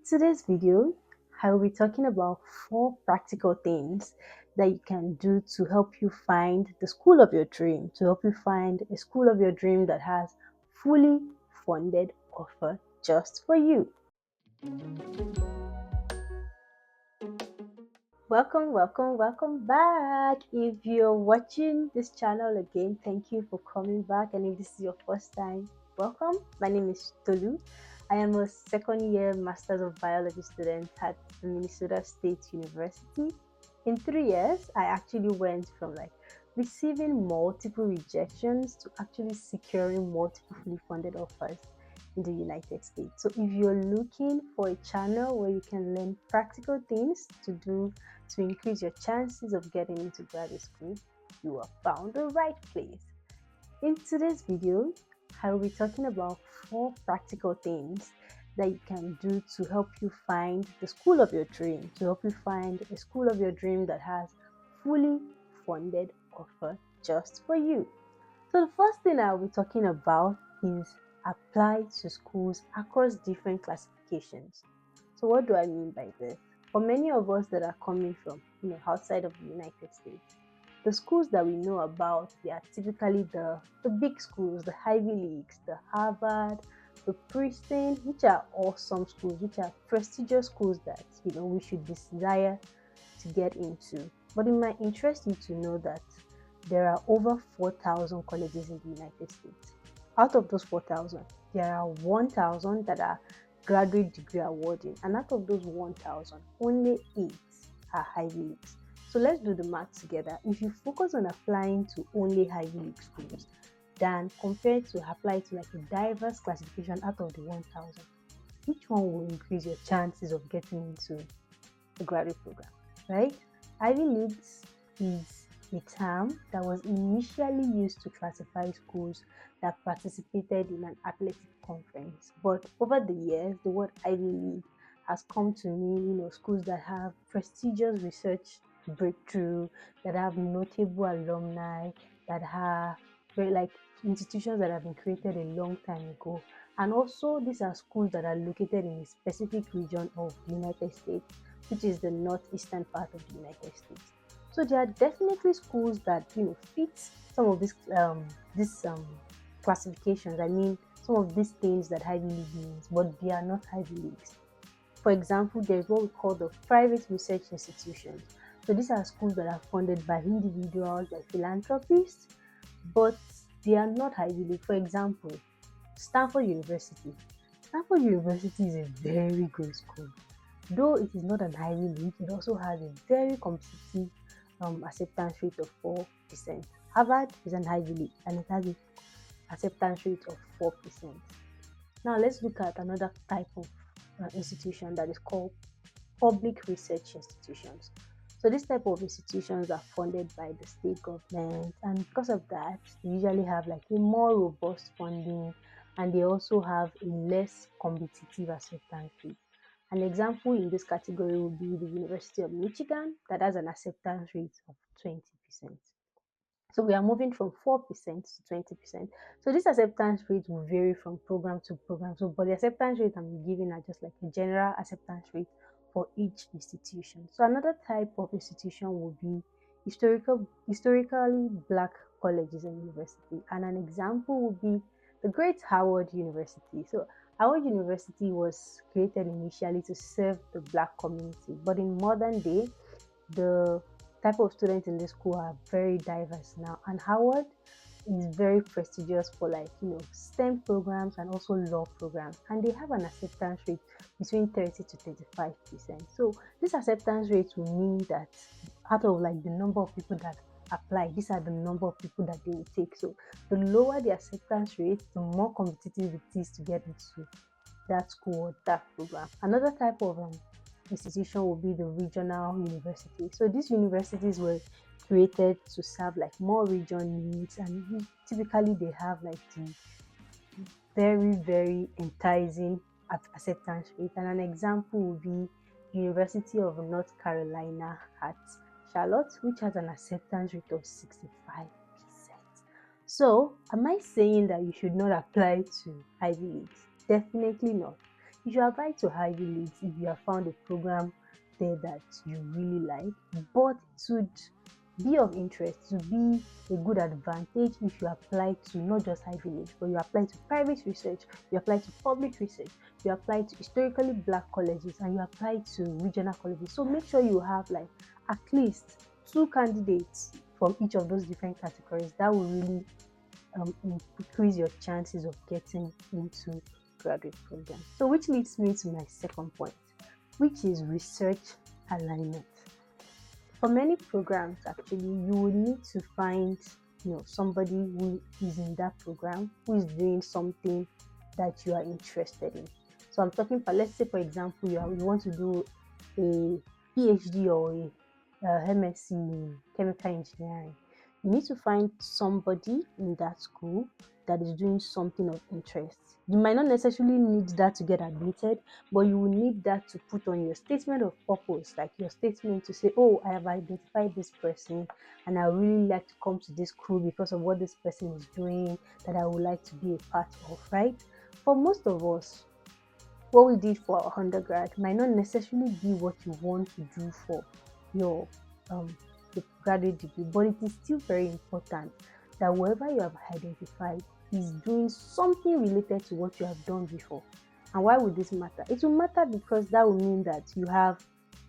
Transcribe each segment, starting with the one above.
today's video, I will be talking about 4 practical things that you can do to help you find the school of your dream, to help you find a school of your dream that has fully funded offer just for you. Welcome back. If you're watching this channel again, thank you for coming back. And if this is your first time, welcome. My name is Tolu. I am a second year Masters of Biology student at the Minnesota State University. In 3 years, I actually went from receiving multiple rejections to actually securing multiple fully funded offers in the United States. So if you're looking for a channel where you can learn practical things to do to increase your chances of getting into graduate school, you have found the right place. In today's video, I will be talking about 4 practical things that you can do to help you find the school of your dream, to help you find a school of your dream that has fully funded offer just for you. So the first thing I'll be talking about is apply to schools across different classifications. So what do I mean by this? For many of us that are coming from outside of the United States, the schools that we know about, they are typically the big schools, the Ivy Leagues, the Harvard, the Princeton, which are awesome schools, which are prestigious schools that we should desire to get into. But it might interest you to know that there are over 4,000 colleges in the United States. Out of those 4,000, there are 1,000 that are graduate degree awarding, and out of those 1,000, only 8 are Ivy Leagues. So let's do the math together. If you focus on applying to only Ivy League schools, then compared to apply to a diverse classification out of the 1,000, which one will increase your chances of getting into the graduate program, right? Ivy Leagues is a term that was initially used to classify schools that participated in an athletic conference. But over the years, the word Ivy League has come to mean, schools that have prestigious research breakthrough, that have notable alumni, that have institutions that have been created a long time ago. And also, these are schools that are located in a specific region of the United States, which is the northeastern part of the United States. So there are definitely schools that fit some of these classifications. I mean, some of these things that Ivy League means, but they are not Ivy Leagues. For example, there is what we call the private research institutions. So these are schools that are funded by individuals, by philanthropists, but they are not Ivy League. For example, Stanford University. Stanford University is a very good school. Though it is not an Ivy League, it also has a very competitive acceptance rate of 4%. Harvard is an Ivy League and it has an acceptance rate of 4%. Now let's look at another type of institution that is called public research institutions. So this type of institutions are funded by the state government, and because of that, they usually have a more robust funding, and they also have a less competitive acceptance rate. An example in this category would be the University of Michigan, that has an acceptance rate of 20%. So we are moving from 4% to 20%. So this acceptance rate will vary from program to program. But the acceptance rate I'm giving are just a general acceptance rate for each institution. So another type of institution will be historically Black colleges and universities. And an example would be the Great Howard University. So Howard University was created initially to serve the Black community, but in modern day, the type of students in this school are very diverse now, and Howard is very prestigious for STEM programs and also law programs, and they have an acceptance rate between 30 to 35%. So this acceptance rate will mean that out of the number of people that apply, these are the number of people that they will take. So the lower the acceptance rate, the more competitive it is to get into that school or that program. Another type of institution will be the regional university. So these universities were created to serve more region needs, and typically they have the very enticing acceptance rate. And an example would be University of North Carolina at Charlotte, which has an acceptance rate of 65%. So am I saying that you should not apply to Ivy Leagues? Definitely not. You should apply to Ivy Leagues if you have found a program there that you really like, but it would be of interest, to be a good advantage if you apply to not just Ivy League, but you apply to private research, you apply to public research, you apply to historically black colleges, and you apply to regional colleges. So make sure you have like at least 2 candidates from each of those different categories. That will really increase your chances of getting into graduate program. So which leads me to my second point, which is research alignment. For many programs, actually, you will need to find somebody who is in that program, who is doing something that you are interested in. So I'm talking for, let's say, for example, you want to do a PhD or a MSc in chemical engineering. You need to find somebody in that school that is doing something of interest. You might not necessarily need that to get admitted, but you will need that to put on your statement of purpose, like your statement to say, oh, I have identified this person and I really like to come to this school because of what this person is doing that I would like to be a part of, right? For most of us, what we did for our undergrad might not necessarily be what you want to do for your graduate degree, but it is still very important that whoever you have identified is doing something related to what you have done before. And why would this matter? It will matter because that will mean that you have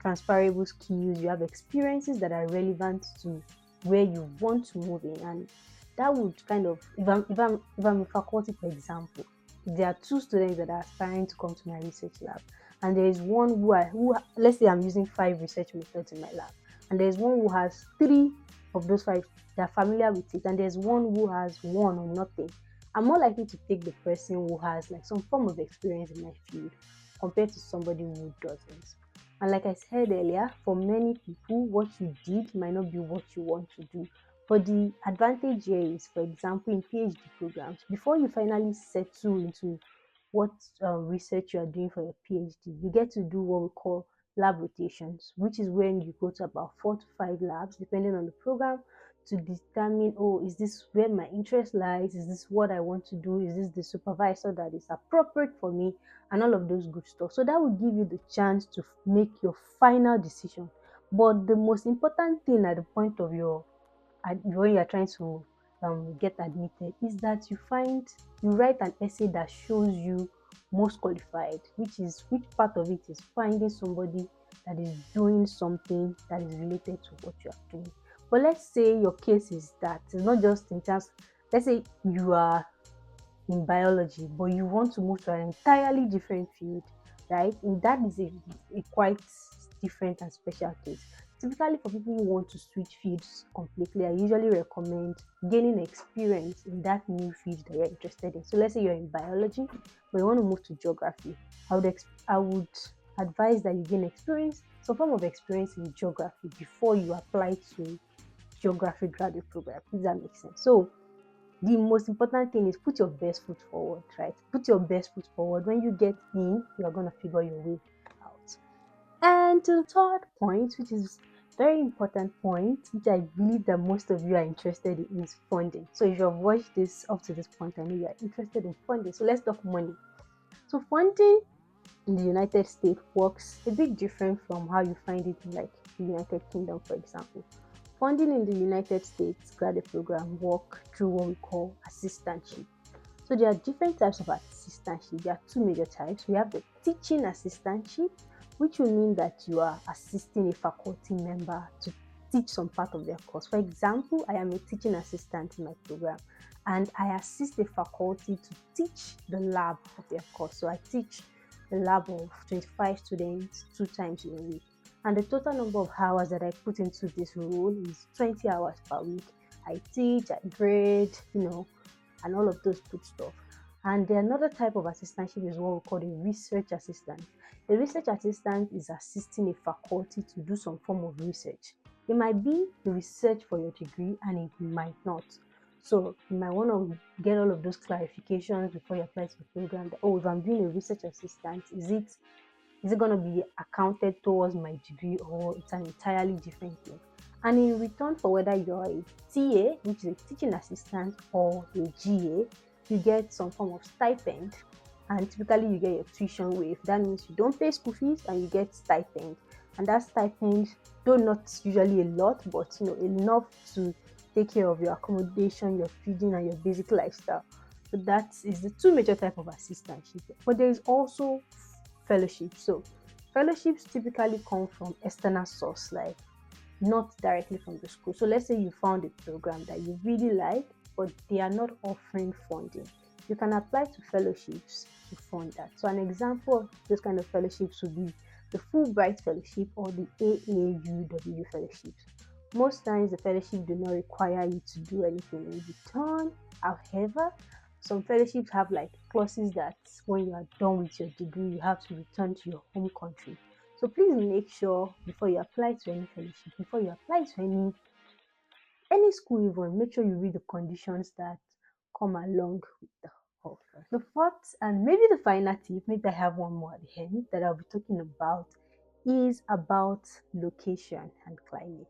transferable skills, you have experiences that are relevant to where you want to move in. And that would kind of, if I'm a faculty, for example, if there are 2 students that are aspiring to come to my research lab, and there is one who let's say I'm using 5 research methods in my lab, and there's one who has 3 of those 5, they're familiar with it, and there's one who has 1 or nothing, I'm more likely to take the person who has like some form of experience in my field compared to somebody who doesn't. And like I said earlier, for many people, what you did might not be what you want to do. But the advantage here is, for example, in PhD programs, before you finally settle into what research you are doing for your PhD, you get to do what we call lab rotations, which is when you go to about 4 to 5 labs, depending on the program, to determine, oh, is this where my interest lies? Is this what I want to do? Is this the supervisor that is appropriate for me? And all of those good stuff. So that will give you the chance to make your final decision. But the most important thing at the point of when you're trying to get admitted is that you write an essay that shows you most qualified, which part of it is finding somebody that is doing something that is related to what you are doing. But let's say your case is that it's not just in terms, let's say you are in biology, but you want to move to an entirely different field, right? And that is a quite different and special case. Typically, for people who want to switch fields completely, I usually recommend gaining experience in that new field that you're interested in. So let's say you're in biology, but you want to move to geography. I would advise that you gain experience, some form of experience in geography before you apply to geography graduate program, if that makes sense. So the most important thing is put your best foot forward, right? Put your best foot forward. When you get in, you're going to figure your way out. And to the third point, which is very important point, which I believe that most of you are interested in, is funding. So if you have watched this up to this point, I know you are interested in funding. So let's talk money. So funding in the United States works a bit different from how you find it in like the United Kingdom, for example. Funding in the United States graduate program work through what we call assistantship. So there are different types of assistantship. There are 2 major types. We have the teaching assistantship, which will mean that you are assisting a faculty member to teach some part of their course. For example, I am a teaching assistant in my program, and I assist the faculty to teach the lab of their course. So I teach a lab of 25 students 2 times in a week. And the total number of hours that I put into this role is 20 hours per week. I teach, I grade, and all of those good stuff. And another type of assistantship is what we call a research assistant. A research assistant is assisting a faculty to do some form of research. It might be research for your degree and it might not. So you might want to get all of those clarifications before you apply to the program. That, if I'm doing a research assistant, is it going to be accounted towards my degree, or it's an entirely different thing? And in return for whether you're a TA, which is a teaching assistant, or a GA, you get some form of stipend and typically you get your tuition waived. That means you don't pay school fees and you get stipend. And that stipend, though not usually a lot, but enough to take care of your accommodation, your feeding, and your basic lifestyle. So that is the two major type of assistantship. But there is also fellowship. So fellowships typically come from external source, like not directly from the school. So let's say you found a program that you really like, but they are not offering funding. You can apply to fellowships to fund that. So an example of this kind of fellowships would be the Fulbright Fellowship or the AAUW fellowships. Most times the fellowship do not require you to do anything in return. However, some fellowships have like clauses that when you are done with your degree, you have to return to your home country. So please make sure before you apply to any fellowship, before you apply to any school even, make sure you read the conditions that come along with the offer. The fourth and maybe the final tip, maybe I have one more at the end that I'll be talking about, is about location and climate.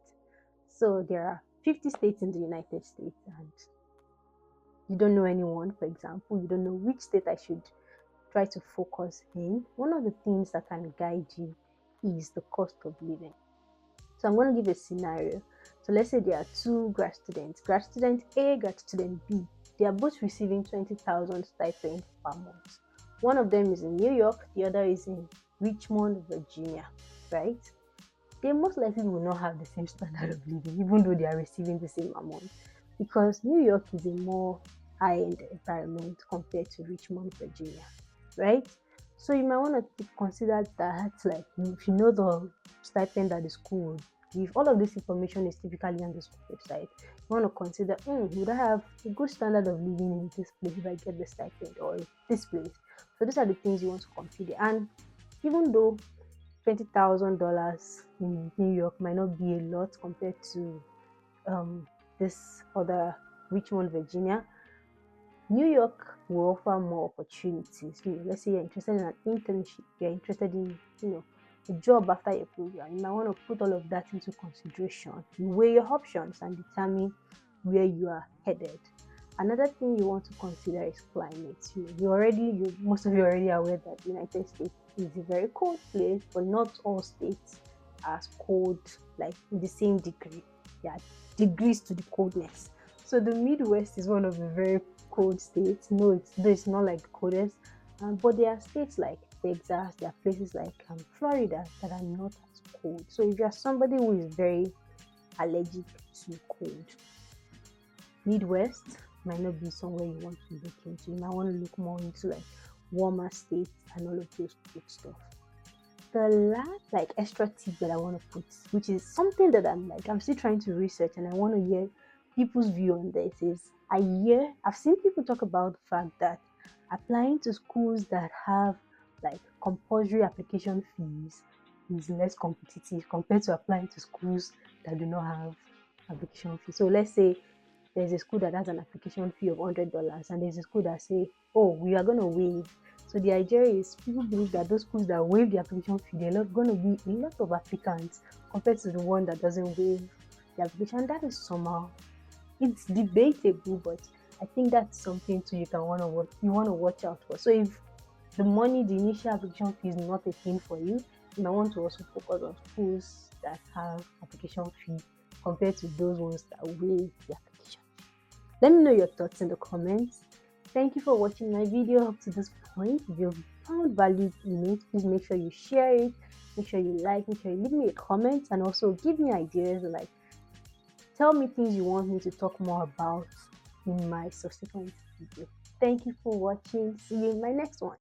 So there are 50 states in the United States and you don't know anyone, for example, you don't know which state I should try to focus in. One of the things that can guide you is the cost of living. So I'm going to give a scenario. So let's say there are two grad students, grad student A, grad student B. They are both receiving 20,000 stipend per month. One of them is in New York, the other is in Richmond, Virginia, right? They most likely will not have the same standard of living, even though they are receiving the same amount, because New York is a more high-end environment compared to Richmond, Virginia, right? So you might want to consider that, like if you know the stipend that the school would give, all of this information is typically on the school website. You want to consider, would I have a good standard of living in this place if I get the stipend or this place? So these are the things you want to consider. And even though $20,000 in New York might not be a lot compared to this other Richmond, Virginia, New York will offer more opportunities. Let's say you're interested in an internship, you're interested in, a job after your program. You might want to put all of that into consideration. You weigh your options and determine where you are headed. Another thing you want to consider is climate. Most of you are already aware that the United States is a very cold place, but not all states are cold like in the same degree. There are degrees to the coldness. So the Midwest is one of the very cold states. No, it's not like the coldest, but there are states like Texas, there are places like Florida that are not as cold. So if you are somebody who is very allergic to cold, Midwest might not be somewhere you want to look into. You might want to look more into like warmer states and all of those good stuff. The last like extra tip that I want to put, which is something that I'm still trying to research and I want to hear people's view on this, is I've seen people talk about the fact that applying to schools that have like compulsory application fees is less competitive compared to applying to schools that do not have application fees. So let's say there's a school that has an application fee of $100 and there's a school that say, oh, we are going to waive. So the idea is people believe that those schools that waive the application fee, they're not going to be a lot of applicants compared to the one that doesn't waive the application. That is somehow, it's debatable, but I think that's something too you want to watch out for. So if the initial application fee is not a thing for you, you might want to also focus on schools that have application fee compared to those ones that waive the application. Let me know your thoughts in the comments. Thank you for watching my video up to this point. If you found value in it, please make sure you share it, make sure you like, make sure you leave me a comment, and also give me ideas, like tell me things you want me to talk more about in my subsequent video. Thank you for watching. See you in my next one.